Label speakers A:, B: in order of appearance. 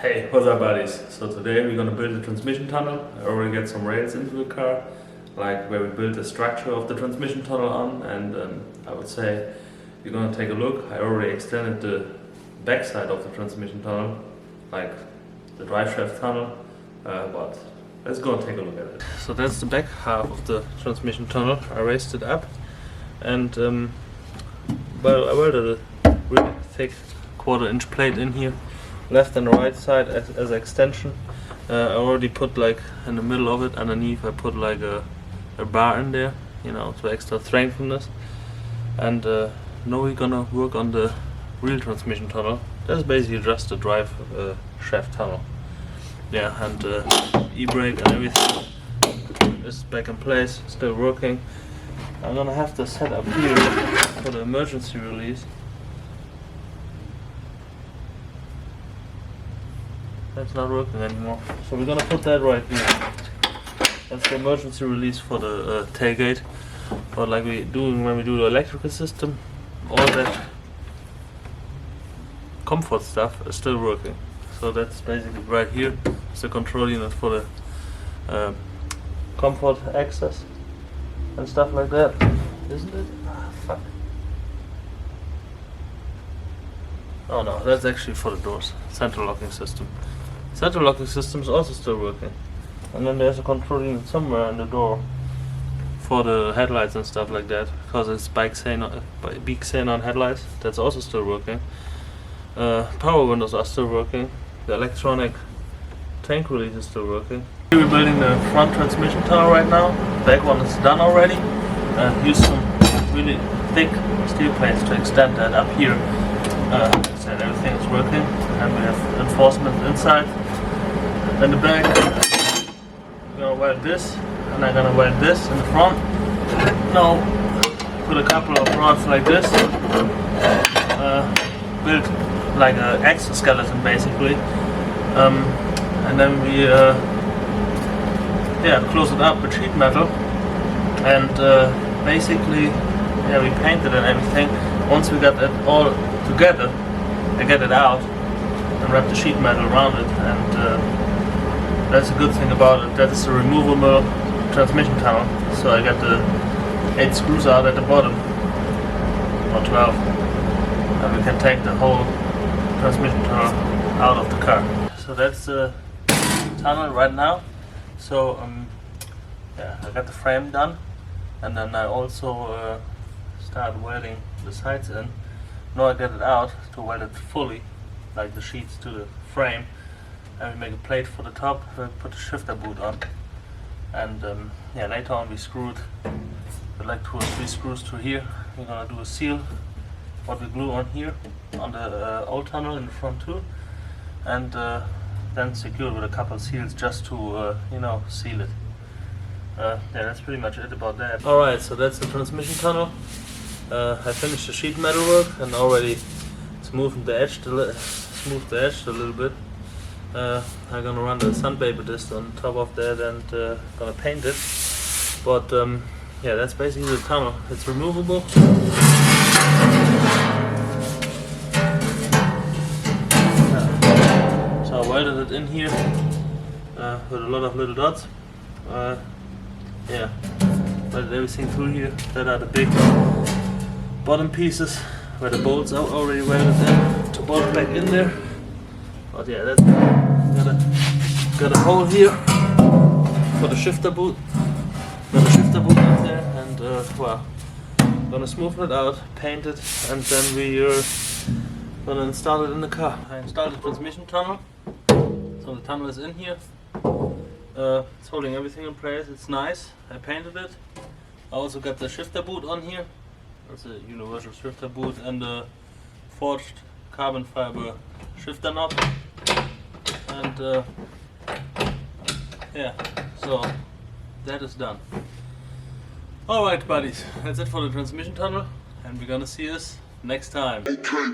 A: Hey, what's up buddies? So today we're gonna build a transmission tunnel. I already get some rails into the car, like where we built the structure of the transmission tunnel on, and I would say you're gonna take a look. I already extended the backside of the transmission tunnel, like the drive shaft tunnel, but let's go and take a look at it. So that's the back half of the transmission tunnel. I raised it up and well, I welded a really thick 1/4-inch plate in here, left and right side as extension. I already put, like, in the middle of it, underneath I put like a bar in there, you know, to extra strengthen. And now we're gonna work on the real transmission tunnel. That's basically just the drive shaft tunnel. Yeah, and e-brake and everything is back in place, still working. I'm gonna have to set up here for the emergency release. That's not working anymore, so we're gonna put that right here. That's the emergency release for the tailgate. But like we doing when we do the electrical system, all that comfort stuff is still working. So that's basically right here. It's the control unit for the comfort access and stuff like that, isn't it? Ah, fuck. Oh no, that's actually for the doors. Central locking system. Central locking system is also still working. And then there's a control unit somewhere in the door for the headlights and stuff like that, because it's big xenon headlights. That's also still working. Power windows are still working. The electronic tank release is still working. We're building the front transmission tunnel right now. The back one is done already. Use some really thick steel plates to extend that up here. And everything is working, and we have reinforcement inside. In the back, we're gonna weld this, and I'm gonna weld this in the front. Now, put a couple of rods like this. Build like an exoskeleton basically, and then we close it up with sheet metal, and basically we painted and everything. Once we got it all together, I get it out and wrap the sheet metal around it, and that's a good thing about it. That is a removable transmission tunnel, so I got the 8 screws out at the bottom, or 12, and we can take the whole transmission tunnel out of the car. So that's the tunnel right now. So I got the frame done, and then I also start welding the sides in. Now I get it out to weld it fully, like the sheets to the frame, and we make a plate for the top. We put the shifter boot on, and later on we screwed with like 2 or 3 screws to here. We're gonna do a seal, what we glue on here on the old tunnel in the front too, and then secure with a couple seals just to seal it. That's pretty much it about that. Alright, so that's the transmission tunnel. I finished the sheet metal work and already smoothed the edge a little bit. I'm gonna run the sandpaper disc on top of that and gonna paint it. But that's basically the tunnel. It's removable. So I welded it in here with a lot of little dots. Welded everything through here. That are the big bottom pieces where the bolts are already welded in to bolt back in there. But that's got a hole here for the shifter boot. Got the shifter boot in there, and gonna smoothen it out, paint it, and then we're gonna install it in the car. I installed the transmission tunnel, so the tunnel is in here. It's holding everything in place. It's nice. I painted it. I also got the shifter boot on here. That's a universal shifter boot and a forged carbon fiber shifter knob. And so that is done. Alright buddies, that's it for the transmission tunnel, and we're gonna see us next time. Okay.